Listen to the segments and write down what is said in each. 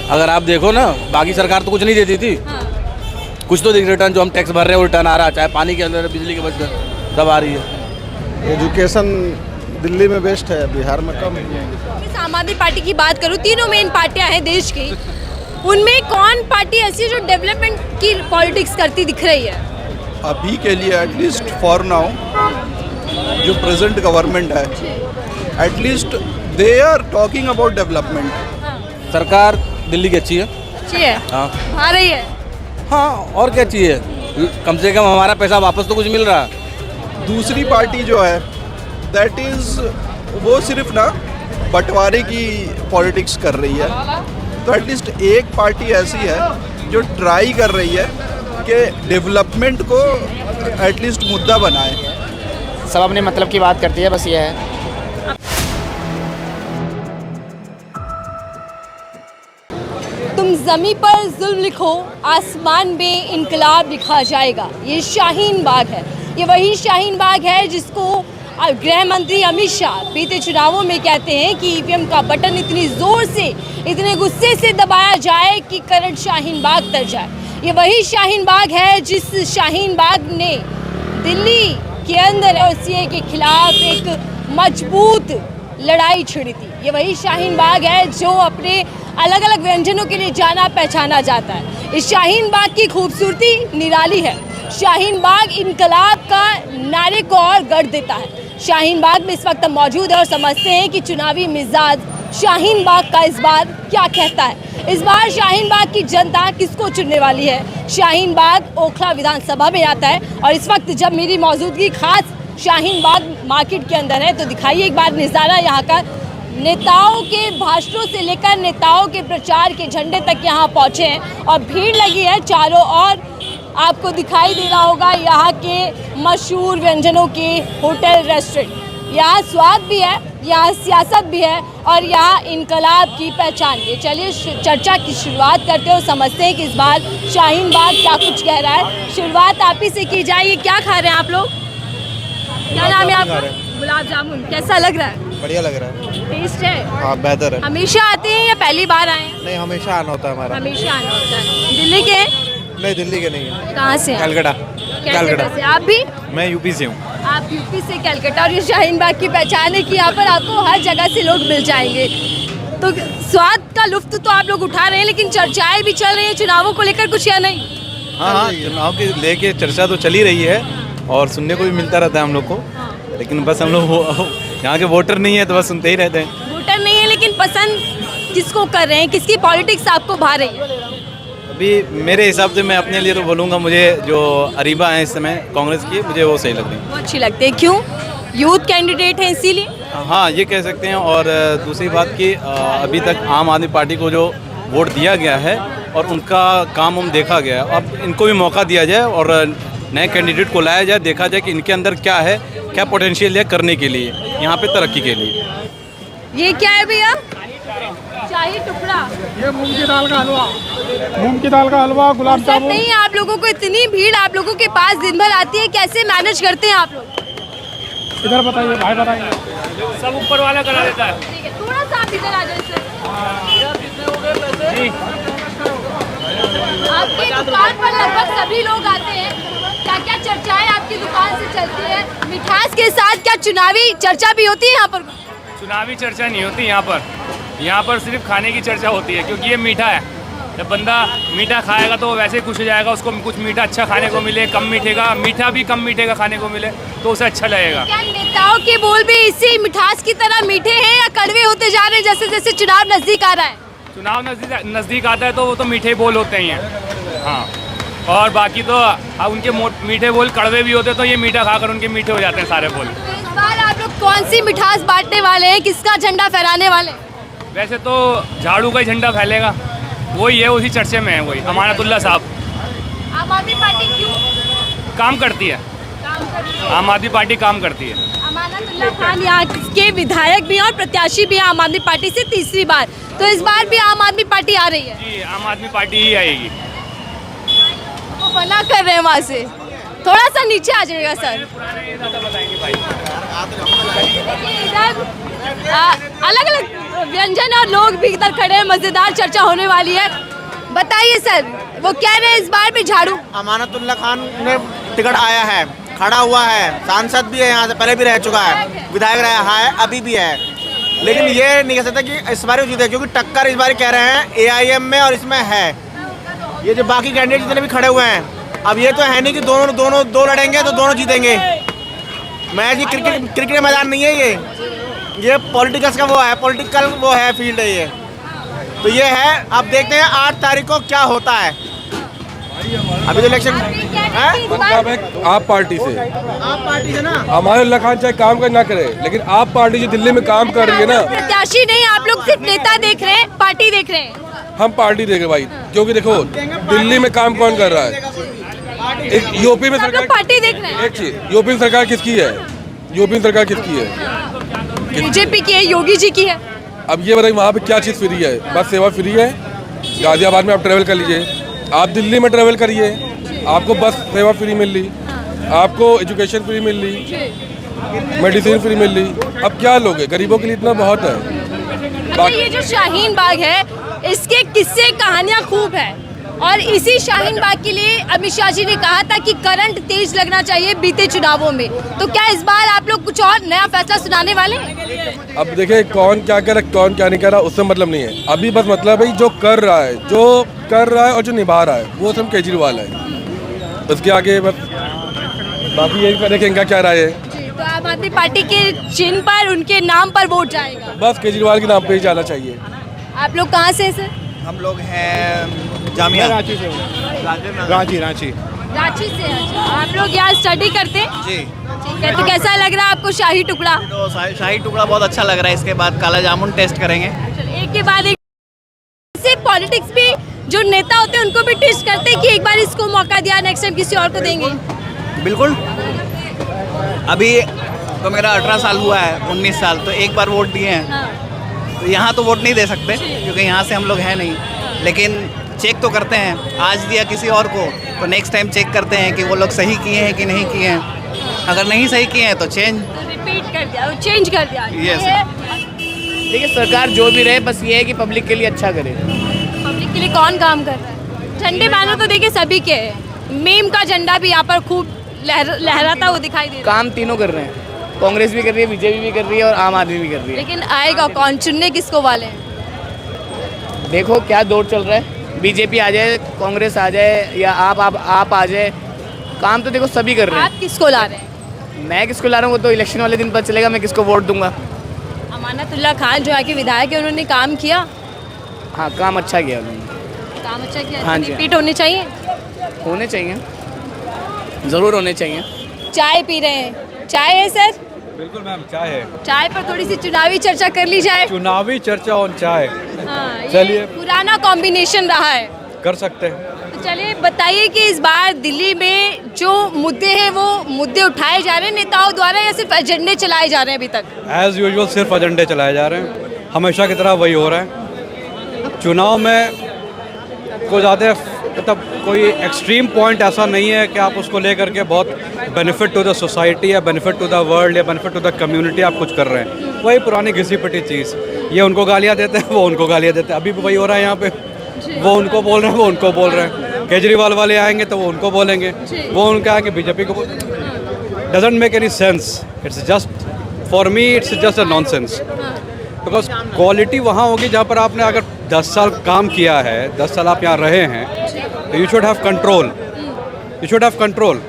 अगर आप देखो ना, बाकी सरकार तो कुछ नहीं देती थी। हाँ। कुछ तो दिख रिटर्न जो हम टैक्स भर रहे हैं वो रिटर्न आ रहा है, चाहे पानी के अंदर बिजली के बचत सब आ रही है। एजुकेशन दिल्ली में बेस्ट है, बिहार में कम है। इस आम आदमी पार्टी की बात करूँ, तीनों मेन पार्टियां हैं देश की, उनमें कौन पार्टी ऐसी है जो डेवलपमेंट की पॉलिटिक्स करती दिख रही है? अभी के लिए एटलीस्ट फॉर नाउ जो प्रेजेंट गवर्नमेंट है, at least they are talking about development. सरकार दिल्ली की अच्छी है। अच्छी है, हाँ आ रही है। हाँ, और क्या चाहिए, कम से कम हमारा पैसा वापस तो कुछ मिल रहा है। दूसरी पार्टी जो है दैट इज़ वो सिर्फ ना बंटवारे की पॉलिटिक्स कर रही है। तो एटलीस्ट एक पार्टी ऐसी है जो ट्राई कर रही है कि डेवलपमेंट को एटलीस्ट मुद्दा बनाए। सब अपने मतलब की बात करती है, बस ये है। तुम जमी पर जुल्म लिखो, आसमान में इनकलाब लिखा जाएगा। ये शाहीन बाग है, ये वही शाहीन बाग है जिसको गृह मंत्री अमित शाह बीते चुनावों में कहते हैं कि ईवीएम का बटन इतनी जोर से, इतने गुस्से से दबाया जाए कि करंट शाहीन बाग तर जाए। ये वही शाहीन बाग है जिस शाहीन बाग ने दिल्ली के अंदर एनआरसी के खिलाफ एक मजबूत लड़ाई छिड़ी थी। ये वही शाहीन बाग है जो अपने अलग अलग व्यंजनों के लिए जाना पहचाना जाता है। इस शाहीन बाग की खूबसूरती निराली है। शाहीन बाग इनकलाब का नारे को और गढ़ देता है। शाहीन बाग में इस वक्त हम मौजूद है और समझते हैं कि चुनावी मिजाज शाहीन बाग का इस बार क्या कहता है। इस बार शाहीन बाग की जनता किसको चुनने वाली है? शाहीन बाग ओखला विधानसभा में आता है और इस वक्त जब मेरी मौजूदगी खास शाहीन बाग मार्केट के अंदर है तो दिखाइए एक बार नज़ारा यहाँ का। नेताओं के भाषणों से लेकर नेताओं के प्रचार के झंडे तक यहाँ पहुँचे हैं और भीड़ लगी है चारों ओर। आपको दिखाई दे रहा होगा यहाँ के मशहूर व्यंजनों के होटल रेस्टोरेंट। यहाँ स्वाद भी है, यहाँ सियासत भी है और यहाँ इनकलाब की पहचान भी है। चलिए चर्चा की शुरुआत करते हैं और समझते हैं कि इस बार शाहीन बाग क्या कुछ कह रहा है। शुरुआत आप ही से की जाए। क्या खा रहे हैं आप लोग? क्या नाम है आपका? गुलाब जामुन। कैसा लग रहा है? बढ़िया लग रहा है। टेस्ट है? हाँ, बेहतर है। हमेशा आते हैं या पहली बार आए हैं? नहीं, हमेशा आना होता है हमारा। हमेशा आना होता है। दिल्ली के हैं? नहीं, दिल्ली के नहीं है। कहाँ से हैं? कलकत्ता। कलकत्ता से। आप भी? मैं यूपी से हूँ। आप यूपी से कलकत्ता। और ये शाहीन बाग की पहचान है कि यहाँ पर आपको हर जगह से लोग मिल जाएंगे। तो स्वाद का लुत्फ तो आप लोग उठा रहे हैं, लेकिन चर्चाएं भी चल रही हैं चुनावों को लेकर, कुछ या नहीं? हाँ, चुनाव के लेके चर्चा तो चली रही है और सुनने को भी मिलता रहता है हम लोग को, लेकिन बस हम लोग यहाँ के वोटर नहीं है तो बस सुनते ही रहते हैं। वोटर नहीं है लेकिन पसंद किसको कर रहे हैं? किसकी पॉलिटिक्स आपको भा रही है? अभी मेरे हिसाब से मैं अपने लिए तो बोलूँगा, मुझे जो अरीबा है इस समय कांग्रेस की, मुझे वो सही लग रही है। वो अच्छी लगती है। क्यों? यूथ कैंडिडेट है इसीलिए? हाँ, ये कह सकते हैं। और दूसरी बात कि अभी तक आम आदमी पार्टी को जो वोट दिया गया है और उनका काम हम देखा गया है, अब इनको भी मौका दिया जाए और नए कैंडिडेट को लाया जाए, देखा जाए कि इनके अंदर क्या है, क्या पोटेंशियल है करने के लिए, यहाँ पे तरक्की के लिए। ये क्या है भैया? शाही टुकड़ा। ये मूंग की दाल का हलवा, मूंग की दाल का हलवा, गुलाब सर जामुन। नहीं, आप लोगों को इतनी भीड़ आप लोगों के पास दिन भर आती है, कैसे मैनेज करते हैं आप लोग? इधर बताइए भाई, बताइए। सब ऊपर वाला करा देता है। ठीक है, थोड़ा सा आप इधर आ जाइए सर। आपकी दुकान पर लगभग सभी लोग आते हैं, क्या क्या चर्चाएं आपकी दुकान से चलती है? मिठास के साथ क्या चुनावी चर्चा भी होती है यहाँ पर? चुनावी चर्चा नहीं होती यहाँ पर सिर्फ खाने की चर्चा होती है, क्योंकि ये मीठा है। जब बंदा मीठा खाएगा तो वो वैसे ही खुश हो जाएगा, उसको कुछ मीठा अच्छा खाने को मिले, कम मीठे का मीठा भी कम मीठे का खाने को मिले तो उसे अच्छा लगेगा। क्या नेताओं के बोल भी इसी मिठास की तरह मीठे हैं या कड़वे होते जा रहे हैं जैसे जैसे चुनाव नजदीक आ रहा है? चुनाव नज़दीक आता है तो वो तो मीठे बोल होते ही हैं। हाँ, और बाकी तो उनके मीठे बोल कड़वे भी होते, तो ये मीठा खाकर उनके मीठे हो जाते हैं सारे बोल। तो इस बार आप लोग कौन सी मिठास बांटने वाले हैं? किसका झंडा फहराने वाले? वैसे तो झाड़ू का ही झंडा फैलेगा, वही है, उसी चर्चे में है, वही अमानतुल्लाह साहब। आम आदमी पार्टी क्यों काम करती है? आम आदमी पार्टी काम करती है। अमानतुल्लाह खान यहाँ के विधायक भी हैं और प्रत्याशी भी हैं आम आदमी पार्टी से तीसरी बार, तो इस बार भी आम आदमी पार्टी आ रही है। जी, आम आदमी पार्टी ही आएगी। वो मना कर रहे हैं वहाँ से, थोड़ा सा नीचे आ जाएगा सर। बताएंगे भाई। देखिए इधर अलग अलग व्यंजन और लोग भी इधर खड़े हैं, मजेदार चर्चा होने वाली है। बताइए सर, वो कह रहे हैं इस बार भी झाड़ू। अमानतुल्ला खान ने टिकट आया है, खड़ा हुआ है, सांसद भी है, यहाँ से पहले भी रह चुका है, विधायक रहा है, अभी भी है, लेकिन ये नहीं कह सकता कि इस बार जीते, क्योंकि टक्कर इस बार कह रहे हैं AIM में और इसमें है। ये जो बाकी कैंडिडेट जितने भी खड़े हुए हैं, अब ये तो है नहीं कि दो लड़ेंगे तो दोनों जीतेंगे। मैच ये क्रिकेट मैदान नहीं है, ये पॉलिटिकल्स का वो है, पॉलिटिकल वो है, फील्ड है ये। तो ये है, अब देखते हैं 8 तारीख को क्या होता है। अभी तो इलेक्शन आप पार्टी से, आप पार्टी से ना, हमारे अल्लाह खान चाहे काम कर ना करे, लेकिन आप पार्टी जो दिल्ली में काम कर रही है ना, प्रत्याशी नहीं, आप लोग सिर्फ नेता देख रहे हैं, पार्टी देख रहे हैं। हम पार्टी देख रहे भाई, क्योंकि देखो दिल्ली में काम कौन कर रहा है। एक यूपी में आप सरकार, लोग पार्टी देख रहे हैं। एक चीज, यूपी में सरकार किसकी है? यूपी में सरकार किसकी है? बीजेपी की है, योगी जी की है। अब ये बताइए वहाँ पे क्या चीज़ फ्री है? बस सेवा फ्री है। गाजियाबाद में आप ट्रेवल कर लीजिए, आप दिल्ली में ट्रेवल करिए, आपको बस सेवा फ्री मिल रही, आपको एजुकेशन फ्री मिल रही, मेडिसिन फ्री मिल रही। अब क्या लोगे? गरीबों के लिए इतना बहुत है। अच्छा, ये जो शाहीन बाग है, इसके किस्से कहानियां खूब है, और इसी शाहीन बाग के लिए अमित शाह जी ने कहा था कि करंट तेज लगना चाहिए बीते चुनावों में। तो क्या इस बार आप लोग कुछ और नया फैसला सुनाने वाले हैं? अब देखिए कौन क्या कर रहा है, कौन क्या नहीं कर रहा, उससे मतलब नहीं है। अभी बस मतलब है जो कर रहा है और जो निभा रहा है वो सब केजरीवाल है। उसके आगे बस बाकी यही देखें इनका क्या राय है। तो आम आदमी पार्टी के चिन्ह पर, उनके नाम पर वोट जाएगा। बस केजरीवाल के नाम पे ही जाना चाहिए। आप लोग कहाँ से हैं सर? हम लोग हैं जामिया रांची से, रांची रांची से। अच्छा, आप लोग यहाँ स्टडी करते हैं? जी। ठीक है, तो कैसा लग रहा है आपको शाही टुकड़ा? तो शाही टुकड़ा बहुत अच्छा लग रहा है। इसके बाद काला जामुन टेस्ट करेंगे। एक के बाद एक। से पॉलिटिक्स भी जो नेता होते हैं उनको भी टेस्ट करते हैं कि एक बार इसको मौका दिया, नेक्स्ट टाइम किसी और को देंगे। बिल्कुल। अभी तो मेरा 18 साल हुआ है, 19 साल, तो एक बार वोट दिए हैं। तो यहाँ तो वोट नहीं दे सकते क्योंकि यहाँ से हम लोग हैं नहीं, लेकिन चेक तो करते हैं। आज दिया किसी और को तो नेक्स्ट टाइम चेक करते हैं कि वो लोग सही किए हैं कि नहीं किए हैं। अगर नहीं सही किए हैं तो रिपीट कर दिया, चेंज कर दिया। Yes. देखिए सरकार जो भी रहे, बस ये है कि पब्लिक के लिए अच्छा करे। पब्लिक के लिए कौन काम कर रहा है? झंडे बैनर तो देखिए सभी के हैं, मीम का झंडा भी यहाँ पर खूब लहराता हुआ दिखाई दे रहा है। काम तीनों कर रहे हैं, कांग्रेस भी कर रही है, बीजेपी भी कर रही है और आम आदमी भी कर रही है। लेकिन आएगा कौन? चुनने किसको वाले हैं? देखो क्या दौर चल रहा है, बीजेपी आ जाए, कांग्रेस आ जाए या आप आ जाए, काम तो देखो सभी कर रहे हैं। आप किसको ला रहे हैं? मैं किसको ला रहा हूँ वो तो इलेक्शन वाले दिन पता चलेगा, मैं किसको वोट दूंगा। अमानतुल्ला खान जो यहाँ के विधायक है, उन्होंने काम किया। हाँ, काम अच्छा किया उन्होंने। काम अच्छा किया। हाँ जी। रिपीट होने चाहिए। होने चाहिए, ज़रूर होने चाहिए। चाय पी रहे हैं, चाय है सर? बिल्कुल मैम, चाय है। चाय पर थोड़ी सी चुनावी चर्चा कर ली जाए। चुनावी चर्चा ऑन चाय हाँ, ये चलिए। पुराना कॉम्बिनेशन रहा है। कर सकते हैं। तो चलिए बताइए कि इस बार दिल्ली में जो मुद्दे हैं वो मुद्दे उठाए जा रहे हैं नेताओं द्वारा या सिर्फ एजेंडे चलाए जा रहे हैं अभी तक? एज़ यूजुअल सिर्फ एजेंडे चलाए जा रहे हैं, हमेशा की तरह वही हो रहा है। चुनाव में को ज़्यादा मतलब कोई एक्सट्रीम पॉइंट ऐसा नहीं है कि आप उसको लेकर के बहुत बेनिफिट टू द सोसाइटी या बेनिफिट टू द वर्ल्ड या बेनिफिट टू द कम्युनिटी आप कुछ कर रहे हैं। वही पुरानी घिसी पिटी चीज़, ये उनको गालियाँ देते हैं, वो उनको गालियाँ देते हैं। अभी भी वही हो रहा है यहाँ पे, वो उनको बोल रहे हैं, वो उनको बोल रहे हैं। केजरीवाल वाले आएंगे तो वो उनको बोलेंगे, वो उनके आएंगे बीजेपी को। Doesn't make any sense. It's just for me it's just a nonsense. Because quality वहाँ होगी जहाँ पर आपने अगर 10 साल काम किया है, 10 साल आप यहाँ रहे हैं, तो you should have control. You should have control.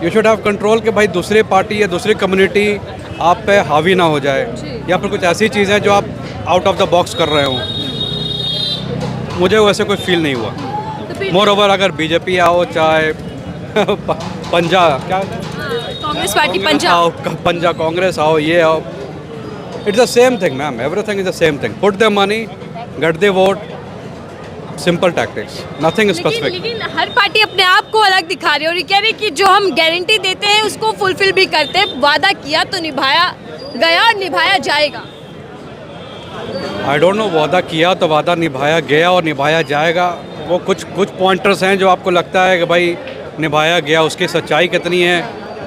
You should have control कि भाई दूसरी पार्टी या दूसरी कम्युनिटी आप पे हावी ना हो जाए, या फिर कुछ ऐसी चीज़ें जो आप आउट ऑफ द बॉक्स कर रहे हो। मुझे वैसे कोई फील नहीं हुआ। मोर ओवर अगर बीजेपी आओ चाहे पंजाब क्या कांग्रेस पार्टी पंजाब कांग्रेस आओ, ये आओ, it's the same thing ma'am. Everything is the same thing. Put the money, get the vote, simple tactics, nothing specific. लेकिन हर पार्टी अपने आप को अलग दिखा रही है और ये कह रही है कि जो हम गारंटी देते हैं उसको फुलफिल भी करते हैं। वादा किया तो निभाया गया और निभाया जाएगा। आई डोंट नो, वादा किया तो वादा निभाया गया और निभाया जाएगा। वो कुछ पॉइंटर्स हैं जो आपको लगता है कि भाई निभाया गया, उसकी सच्चाई कितनी है,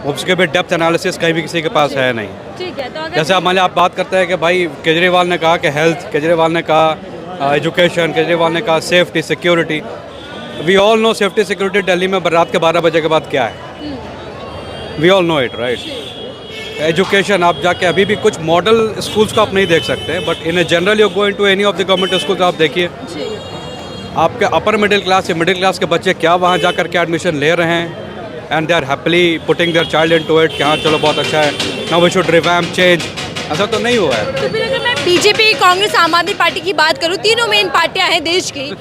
उसके भी डेप्थ एनालिसिस कहीं भी किसी के पास है नहीं। ठीक है, तो अगर जैसे मान लिया आप बात करते हैं कि भाई केजरीवाल ने कहा कि हेल्थ, केजरीवाल ने कहा एजुकेशन, केजरीवाल ने कहा safety security. We all know safety security Delhi में रात के 12 बजे के बाद क्या है, we all know it right. Education आप जाके अभी भी कुछ मॉडल स्कूल्स को आप नहीं देख सकते, but in a general you going to any of the government school आप देखिए, आपके अपर मिडिल क्लास या मिडिल क्लास के बच्चे क्या वहाँ जाकर के एडमिशन ले रहे हैं, and they are happily putting their child into it कि हाँ चलो बहुत अच्छा है, now we should revamp change. ऐसा तो नहीं हुआ है। तो फिर अगर मैं बीजेपी, कांग्रेस, आम आदमी पार्टी की बात करूं, तीनों मेन पार्टियां हैं देश की,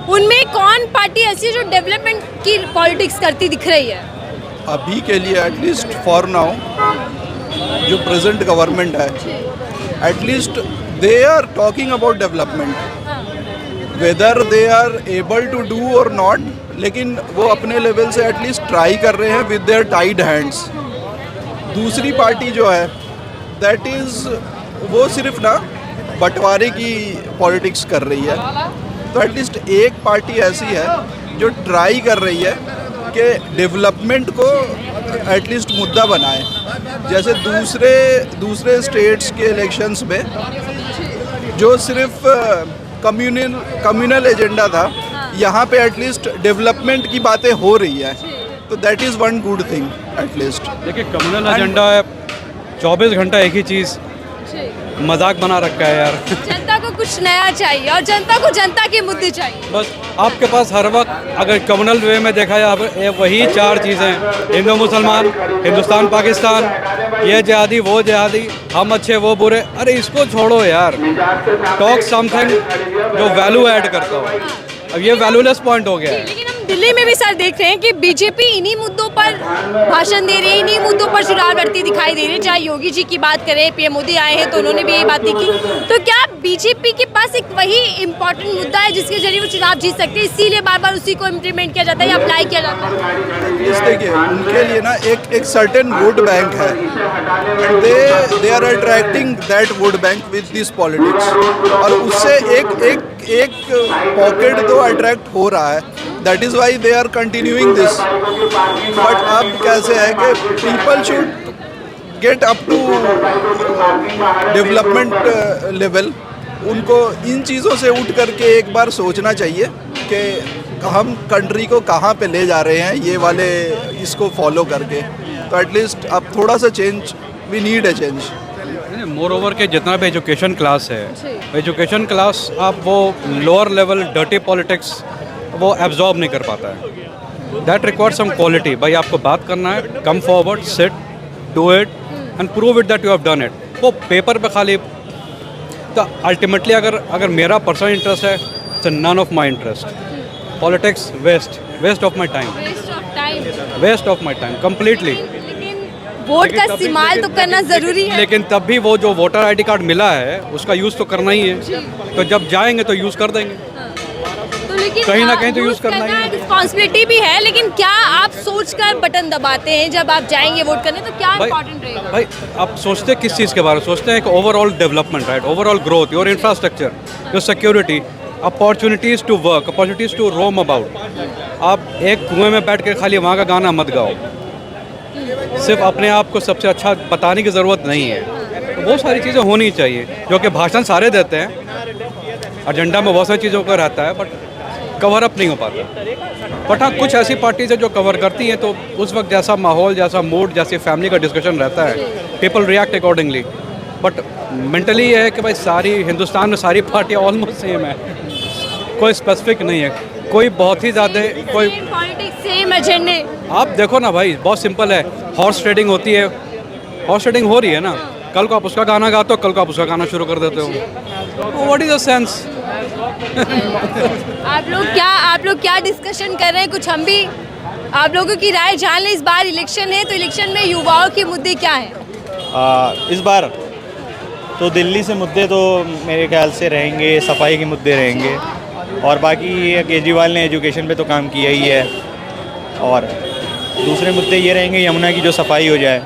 उनमें कौन पार्टी ऐसी है जो डेवलपमेंट की पॉलिटिक्स करती दिख रही है? अभी के लिए एटलीस्ट फॉर नाउ जो प्रेजेंट गवर्नमेंट है, at least they are talking about development, whether they are able to do और नॉट, लेकिन वो अपने लेवल से एटलीस्ट ट्राई कर रहे हैं विद देयर टाइड हैंड्स। दूसरी पार्टी जो है दैट इज़ वो सिर्फ ना बंटवारे की पॉलिटिक्स कर रही है। तो एटलीस्ट एक पार्टी ऐसी है जो ट्राई कर रही है कि डेवलपमेंट को एटलीस्ट मुद्दा बनाए। जैसे दूसरे स्टेट्स के इलेक्शंस में जो सिर्फ कम्युनल एजेंडा था, यहाँ पे एटलीस्ट डेवलपमेंट की बातें हो रही है, तो that is one good thing at least. देखिए कम्युनल एजेंडा है, 24 घंटा एक ही चीज़, मजाक बना रखा है यार। जनता को कुछ नया चाहिए और जनता को जनता के मुद्दे चाहिए। बस आपके पास हर वक्त अगर कम्युनल वे में देखा जाए वही 4 चीज़ें, हिंदू मुसलमान, हिंदुस्तान पाकिस्तान, ये जिहादी वो जिहादी, हम अच्छे वो बुरे। अरे इसको छोड़ो यार, टॉक समथिंग जो वैल्यू ऐड करता हो। अब ये वैल्यूलेस पॉइंट हो गया है। लेकिन हम दिल्ली में भी सर देख रहे हैं कि बीजेपी इन्हीं मुद्दों पर भाषण दे रही है, इन्हीं मुद्दों पर चुनाव लड़ती दिखाई दे रही है। चाहे योगी जी की बात करें, पीएम मोदी आए हैं तो उन्होंने भी यही बातें की। तो क्या बीजेपी के पास एक वही इम्पोर्टेंट मुद्दा है जिसके जरिए वो चुनाव जीत सकते हैं, इसीलिए बार बार उसी को इम्प्लीमेंट किया जाता है या अप्लाई किया जाता है? देखिए उनके लिए ना एक सर्टेन वोट बैंक है, they are attracting that vote bank with this politics, और उससे एक पॉकेट तो अट्रैक्ट हो रहा है, that is why they are continuing this. But अब कैसे है कि people should get up to development level, उनको इन चीज़ों से उठ करके एक बार सोचना चाहिए कि हम कंट्री को कहाँ पे ले जा रहे हैं, ये वाले इसको फॉलो करके। तो एटलीस्ट अब थोड़ा सा change, we need a change. Moreover के जितना भी एजुकेशन क्लास है, एजुकेशन क्लास आप वो लोअर लेवल डर्टी पॉलिटिक्स वो एब्जॉर्ब नहीं कर पाता है। That requires some quality. भाई आपको बात करना है, come forward, sit, do it and prove it that you have done it. वो पेपर पे खाली, तो अल्टीमेटली अगर मेरा पर्सनल इंटरेस्ट है, it's none of my interest. Politics waste of my time, waste of my time completely. Vote का इस्तेमाल तो करना जरूरी है, लेकिन तब भी वो जो वोटर आईडी कार्ड मिला है उसका यूज़ तो करना ही है। तो जब जाएंगे तो यूज़ कर देंगे, तो लेकिन कहीं ना कहीं तो यूज़ करना ही है। रिस्पॉन्सिबिलिटी भी है, लेकिन क्या आप सोचकर बटन दबाते हैं जब आप जाएंगे वोट करने, तो क्या इम्पोर्टेंट रहेगा? भाई आप सोचते हैं किस चीज़ के बारे में? सोचते हैं कि overall development, right, overall growth, your infrastructure, your security, opportunities to work, opportunities to roam about. आप एक कुएं में बैठ कर खाली वहाँ का गाना मत गाओ, सिर्फ अपने आप को सबसे अच्छा बताने की ज़रूरत नहीं है। तो बहुत सारी चीज़ें होनी चाहिए, जो कि भाषण सारे देते हैं, एजेंडा में बहुत सारी चीज़ों का रहता है, बट कवर अप नहीं हो पाता। बट हाँ, कुछ ऐसी पार्टीज है जो कवर करती हैं, तो उस वक्त जैसा माहौल, जैसा मूड, जैसी फैमिली का डिस्कशन रहता है, people react accordingly. But mentally ये है कि भाई सारी हिंदुस्तान में सारी पार्टियाँ ऑलमोस्ट सेम है, कोई स्पेसिफिक नहीं है, कोई बहुत ही ज़्यादा, कोई सेम एजेंडे। आप देखो ना भाई, बहुत सिंपल है, हॉर्स ट्रेडिंग होती है, हॉर्स ट्रेडिंग हो रही है ना, कल को आप उसका गाना गाते हो, कल को आप उसका गाना शुरू कर देते हो। What is the sense? आप लोग क्या डिस्कशन कर रहे हैं? कुछ हम भी आप लोगों की राय जान लें। इस बार इलेक्शन है, तो इलेक्शन में युवाओं के मुद्दे क्या हैं? इस बार तो दिल्ली से मुद्दे तो मेरे ख्याल से रहेंगे, सफाई के मुद्दे रहेंगे, और बाकी केजरीवाल ने एजुकेशन पे तो काम किया ही है, और दूसरे मुद्दे ये रहेंगे यमुना की जो सफाई हो जाए,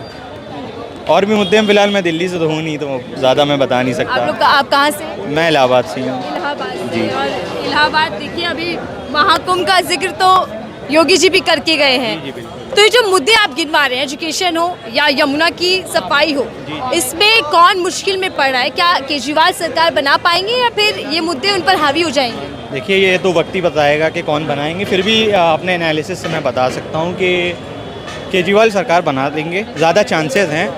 और भी मुद्दे हैं। फिलहाल मैं दिल्ली से तो हूँ नहीं, तो ज़्यादा मैं बता नहीं सकता। आप कहाँ से? मैं इलाहाबाद से हूँ। इलाहाबाद से। और इलाहाबाद देखिए, अभी महाकुंभ का जिक्र तो योगी जी भी करके गए हैं, तो ये जो मुद्दे आप गिनवा रहे हैं, एजुकेशन हो या यमुना की सफाई हो, इसमें कौन मुश्किल में पड़ रहा है? क्या केजरीवाल सरकार बना पाएंगे या फिर ये मुद्दे उन पर हावी हो जाएंगे? देखिए ये तो वक्त ही बताएगा कि कौन बनाएंगे, फिर भी अपने एनालिसिस से मैं बता सकता हूँ कि केजरीवाल सरकार बना देंगे, ज़्यादा चांसेस हैं।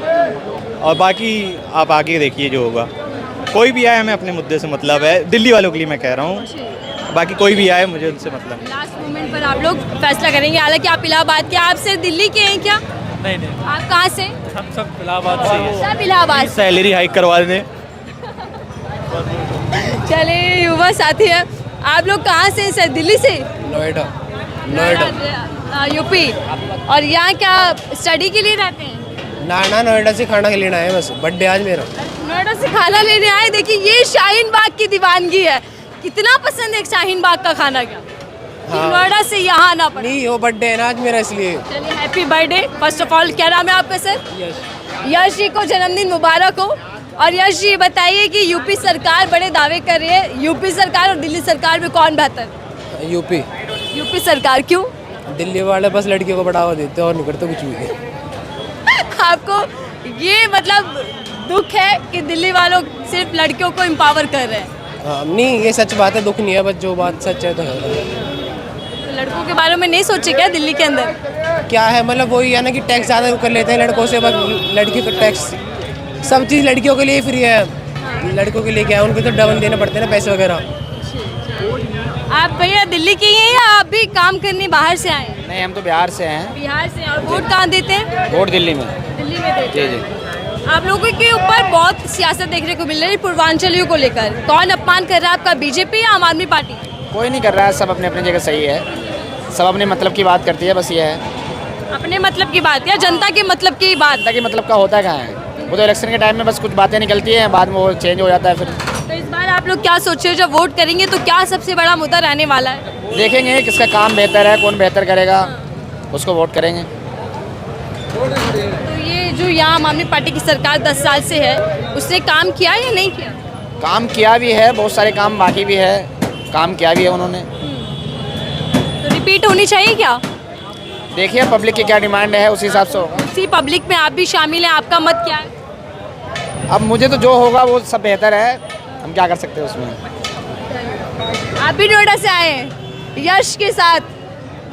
और बाकी आप आगे देखिए जो होगा, कोई भी आए हमें अपने मुद्दे से मतलब है, दिल्ली वालों के लिए मैं कह रहा हूँ, बाकी कोई भी आए मुझे उनसे मतलब नहीं। लास्ट मोमेंट पर आप लोग फैसला करेंगे। हालांकि आप इलाहाबाद के, आप सिर्फ दिल्ली के हैं क्या? नहीं आप कहाँ से? हम सब इलाहाबाद से ही सब इलाहाबाद से। सैलरी हाइक करवा दें। चले युवा साथी हैं, आप लोग कहाँ से हैं सर? दिल्ली से? नोएडा। यूपी। और यहाँ क्या स्टडी के लिए रहते हैं? ना नोएडा से खाना लेना है, बस बर्थडे आज मेरा। नोएडा से खाना लेने आए। देखिए ये शाहीन बाग की दीवानगी है। कितना पसंद है शाहीन बाग का खाना? क्या नोएडा से यहाँ आना पड़ा? नहीं, वो बर्थडे है ना आज मेरा, इसलिए। चलिए happy birthday first of all. क्या नाम है आपका सर? यश जी को जन्मदिन मुबारक हो। और यश जी बताइए कि यूपी सरकार बड़े दावे कर रही है, यूपी सरकार और दिल्ली सरकार में कौन बेहतर? यूपी सरकार। क्यों? दिल्ली वाले बस लड़कियों को बढ़ावा देते और नहीं करते कुछ भी। आपको ये मतलब दुख है कि दिल्ली वालों सिर्फ लड़कियों को एम्पावर कर रहे हैं? नहीं, ये सच बात है, दुख नहीं है, बस जो बात सच है तो है। तो लड़कों के बारे में नहीं सोचे क्या दिल्ली के अंदर? क्या है मतलब वही है ना कि टैक्स ज़्यादा कर लेते हैं लड़कों से, बस लड़की का टैक्स, सब चीज़ लड़कियों के लिए फ्री है, लड़कों के लिए क्या है, उनको तो डबल देने पड़ते हैं ना पैसे वगैरह। आप भैया दिल्ली के ही हैं या आप भी काम करने बाहर से आए हैं? नहीं, हम तो बिहार से हैं। बिहार से। और वोट कहाँ देते हैं? वोट दिल्ली में। दिल्ली में देते हैं। आप लोगों के ऊपर बहुत सियासत देखने को मिल रही है पूर्वांचलियों को लेकर। कौन अपमान कर रहा है आपका, बीजेपी या आम आदमी पार्टी? कोई नहीं कर रहा है, सब अपने अपनी जगह सही है, सब अपने मतलब की बात करती है, बस ये है। अपने मतलब की बात या जनता के मतलब की बात? जनता के मतलब का होता कहाँ है? वो तो इलेक्शन के टाइम में बस कुछ बातें निकलती हैं, बाद में वो चेंज हो जाता है फिर। तो इस बार आप लोग क्या सोच रहे हो, जब वोट करेंगे तो क्या सबसे बड़ा मुद्दा रहने वाला है? देखेंगे किसका काम बेहतर है, कौन बेहतर करेगा, उसको वोट करेंगे। तो ये जो यहाँ आम आदमी पार्टी की सरकार 10 साल से है, उसने काम किया या नहीं किया? काम किया भी है, बहुत सारे काम बाकी भी है, काम किया भी है उन्होंने। तो रिपीट होनी चाहिए क्या? देखिए पब्लिक की क्या डिमांड है, उस हिसाब से होगा। उसी पब्लिक में आप भी शामिल हैं, आपका मत क्या है? अब मुझे तो जो होगा वो सब बेहतर है, हम क्या कर सकते हैं उसमें। आप भी नोएडा से आए हैं यश के साथ?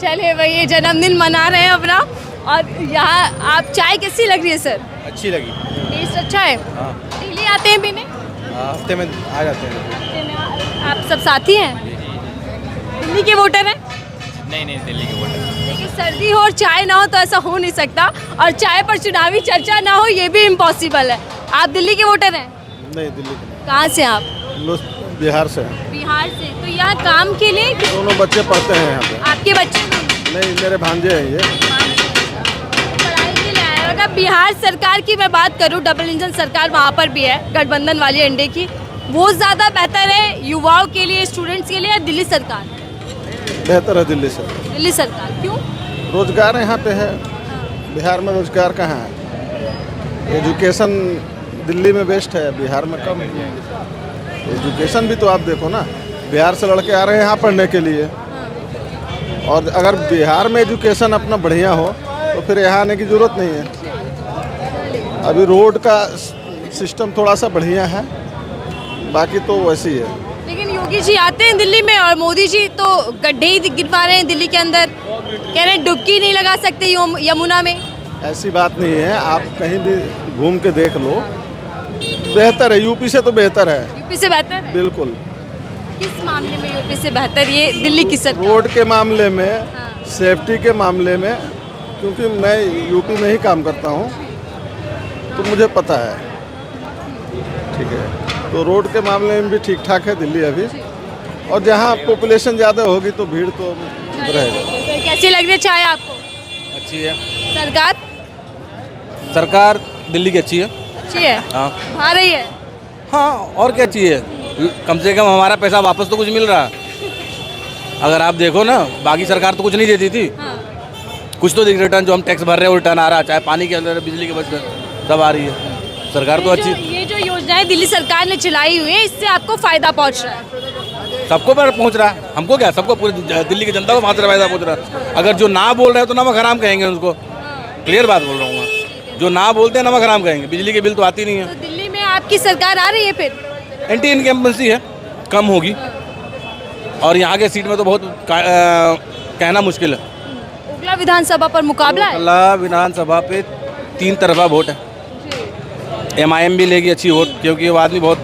चलिए भाई, ये जन्मदिन मना रहे हैं अपना। और यहाँ आप चाय कैसी लग रही है सर? अच्छी लगी। टेस्ट अच्छा है? डेली आते हैं पीने? हफ्ते में आ जाते हैं। हफ्ते में आप सब साथी हैं? दिल्ली के वोटर हैं? नहीं दिल्ली के वोटर। देखिए सर्दी हो और चाय ना हो तो ऐसा हो नहीं सकता, और चाय पर चुनावी चर्चा ना हो ये भी इम्पॉसिबल है। आप दिल्ली के वोटर हैं? नहीं, दिल्ली के कहाँ से आप? बिहार से हैं। बिहार से। तो यहाँ काम के लिए दोनों बच्चे पढ़ते हैं यहाँ पे। आपके बच्चे नहीं, मेरे भांजे हैं ये। पढ़ाई के लिए आए। अगर बिहार सरकार की मैं बात करूँ, डबल इंजन सरकार वहाँ पर भी है, गठबंधन वाली एनडीए की, वो ज़्यादा बेहतर है युवाओं के लिए, स्टूडेंट्स के लिए, या दिल्ली सरकार? बेहतर है दिल्ली से। दिल्ली सरकार। क्यों? रोजगार यहाँ पे है, बिहार में रोजगार कहाँ है? एजुकेशन दिल्ली में बेस्ट है, बिहार में कम है। एजुकेशन भी तो आप देखो ना, बिहार से लड़के आ रहे हैं यहाँ पढ़ने के लिए, और अगर बिहार में एजुकेशन अपना बढ़िया हो तो फिर यहाँ आने की ज़रूरत नहीं है। अभी रोड का सिस्टम थोड़ा सा बढ़िया है, बाकी तो वैसे ही है। लेकिन योगी जी आते हैं दिल्ली में और मोदी जी तो गड्ढे ही गिरवा रहे हैं दिल्ली के अंदर, कह रहे हैं डुबकी नहीं लगा सकते यमुना में। ऐसी बात नहीं है, आप कहीं भी घूम के देख लो, बेहतर है, यूपी से तो बेहतर है। यूपी से बेहतर है? बिल्कुल। किस मामले में यूपी से बेहतर ये दिल्ली की सरकार? रोड के मामले में, सेफ्टी के मामले में, क्योंकि मैं यूपी में ही काम करता हूँ तो मुझे पता है। ठीक है, तो रोड के मामले में भी ठीक ठाक है दिल्ली अभी, और जहाँ पॉपुलेशन ज़्यादा होगी तो भीड़ तो रहेगा। कैसी लग रही है चाय आपको? अच्छी है सरकार? सरकार दिल्ली की अच्छी है। अच्छी है? हाँ आ रही है? हाँ, और क्या चाहिए, कम से कम हमारा पैसा वापस तो कुछ मिल रहा है। अगर आप देखो ना, बाकी सरकार तो कुछ नहीं देती थी, कुछ तो दिख रिटर्न जो हम टैक्स भर रहे हैं वो रिटर्न आ रहा है, चाहे पानी के अंदर, बिजली के बचत सब आ रही है। सरकार तो अच्छी। ये जो योजनाएं दिल्ली सरकार ने चलाई हुई है, इससे आपको फायदा पहुंच रहा है? सबको पर पहुंच रहा है, हमको क्या, सबको पूरी दिल्ली की जनता को 5 रुपये पैसा पहुंच रहा है। अगर जो ना बोल रहे हैं तो नमक हराम कहेंगे उनको, क्लियर बात बोल रहा हूँ मैं। जो ना बोलते हैं नमक हराम कहेंगे। बिजली के बिल तो आती नहीं है। तो दिल्ली में आपकी सरकार आ रही है फिर? एंटी इनकम्बेंसी है, कम होगी। और यहाँ के सीट में तो बहुत कहना मुश्किल है। ओखला विधानसभा पर मुकाबला है। ओखला विधानसभा पे 3 तरफा वोट है। MIM भी लेगी अच्छी वोट, क्योंकि वो आदमी बहुत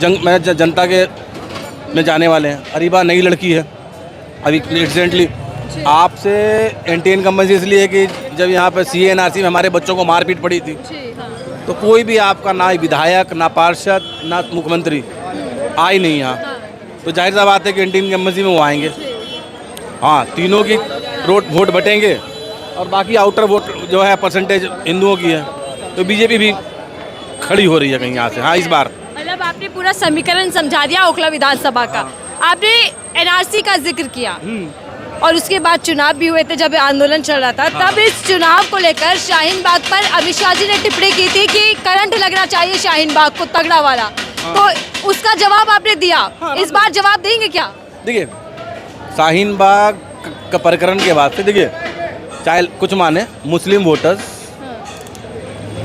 जनता के में जाने वाले हैं। अरीबा नई लड़की है, अभी रिसेंटली आपसे एंटी इनकम्बेंसी इसलिए कि जब यहाँ पर CA NRC में हमारे बच्चों को मारपीट पड़ी थी, तो कोई भी आपका ना विधायक, ना पार्षद, ना मुख्यमंत्री आ ही नहीं यहाँ। तो जाहिर सा बात है कि एंटी इनकम्बेंसी में वो आएंगे। हाँ, तीनों की वोट बटेंगे और बाकी आउटर वोट जो है परसेंटेज हिंदुओं की है। तो बीजेपी भी खड़ी हो रही है कहीं यहाँ से। हाँ, इस बार मतलब आपने पूरा समीकरण समझा दिया ओखला विधानसभा का। आपने NRC का जिक्र किया और उसके बाद चुनाव भी हुए थे, जब आंदोलन चल रहा था। तब इस चुनाव को लेकर शाहीन बाग पर अमित शाह जी ने टिप्पणी की थी कि करंट लगना चाहिए शाहीन बाग को, तगड़ा वाला। तो उसका जवाब आपने दिया। इस बार जवाब देंगे क्या? देखिए, शाहीन बाग का प्रकरण के बाद से देखिए, चाहे कुछ माने मुस्लिम वोटर्स,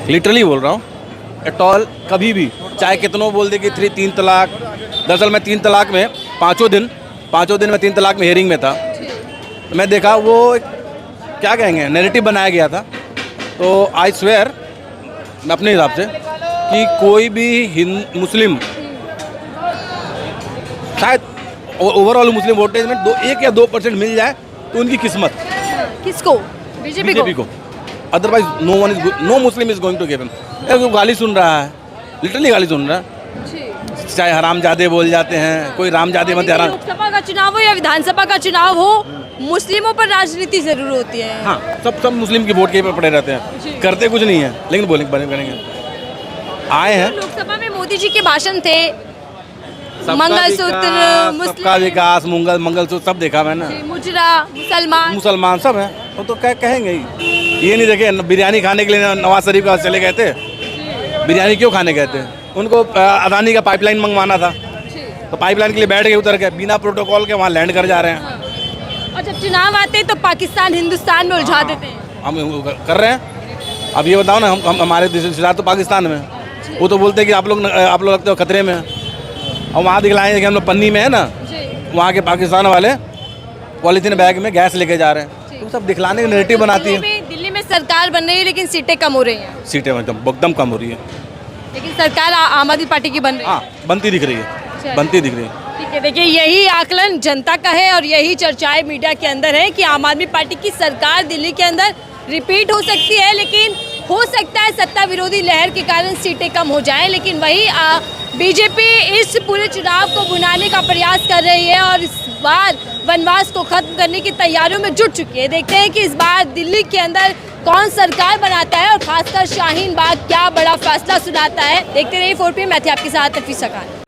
लिटरली बोल रहा हूँ, एट ऑल कभी भी चाहे कितनों बोल दे कि 3 तलाक, दरअसल मैं 3 तलाक में पाँचों दिन में 3 तलाक में हेयरिंग में था। तो मैं देखा वो क्या कहेंगे नैरेटिव बनाया गया था। तो आई स्वेयर अपने हिसाब से कि कोई भी मुस्लिम, शायद ओवरऑल मुस्लिम वोटेज में 1 या 2% मिल जाए तो उनकी किस्मत। किसको? बीजेपी को। Otherwise no Muslim is going to give him. गाली सुन रहा है, लिटरली गाली सुन रहा है। चाहे हरामजादे बोल जाते हैं, कोई रामजादे मत हराम। लोकसभा का चुनाव हो या विधानसभा का चुनाव हो, मुस्लिमों पर राजनीति जरूर होती है। हाँ, सब मुस्लिम की वोट के ऊपर पड़े रहते हैं, करते कुछ नहीं है, लेकिन करेंगे। आए हैं। लोकसभा में मोदी जी के भाषण थे, सबका मंगलसूत्र, विकास, सबका विकास, मंगलसूत्र सब देखा मैंने। मुजरा, मुसलमान सब है, वो तो कहेंगे ही। ये नहीं देखे बिरयानी खाने के लिए नवाज शरीफ का चले गए थे। बिरयानी क्यों खाने गए थे? उनको अदानी का पाइपलाइन मंगवाना था, तो पाइपलाइन के लिए बैठ गए, उतर गए, बिना प्रोटोकॉल के वहाँ लैंड कर जा रहे हैं। और जब चुनाव आते हैं तो पाकिस्तान हिंदुस्तान में उलझा देते हैं। हम कर रहे हैं। अब ये बताओ ना, हम हमारे रिश्तेदार तो पाकिस्तान में, वो तो बोलते हैं कि आप लोग लगते हो खतरे में। और वहाँ दिखलाएंगे कि हम लोग पन्नी में है ना, वहाँ के पाकिस्तान वाले पॉलीथीन बैग में गैस लेके जा रहे हैं। तो सब दिखलाने का नैरेटिव बनाती है। दिल्ली में सरकार बन रही है लेकिन सीटें कम हो रही हैं। सीटें एकदम कम हो रही है, लेकिन सरकार आम आदमी पार्टी की बन रही है। हाँ, बनती दिख रही है, बनती दिख रही है। ठीक है, देखिए यही आकलन जनता का है और यही चर्चाएं मीडिया के अंदर है कि आम आदमी पार्टी की सरकार दिल्ली के अंदर रिपीट हो सकती है, लेकिन हो सकता है सत्ता विरोधी लहर के कारण सीटें कम हो जाएं। लेकिन वही बीजेपी इस पूरे चुनाव को बुनाने का प्रयास कर रही है और इस बार वनवास को खत्म करने की तैयारियों में जुट चुकी है। देखते हैं कि इस बार दिल्ली के अंदर कौन सरकार बनाता है और खासकर शाहीन बाग क्या बड़ा फैसला सुनाता है। देखते रहिए 4PM, मैं थी आपके साथ नफीसा खान।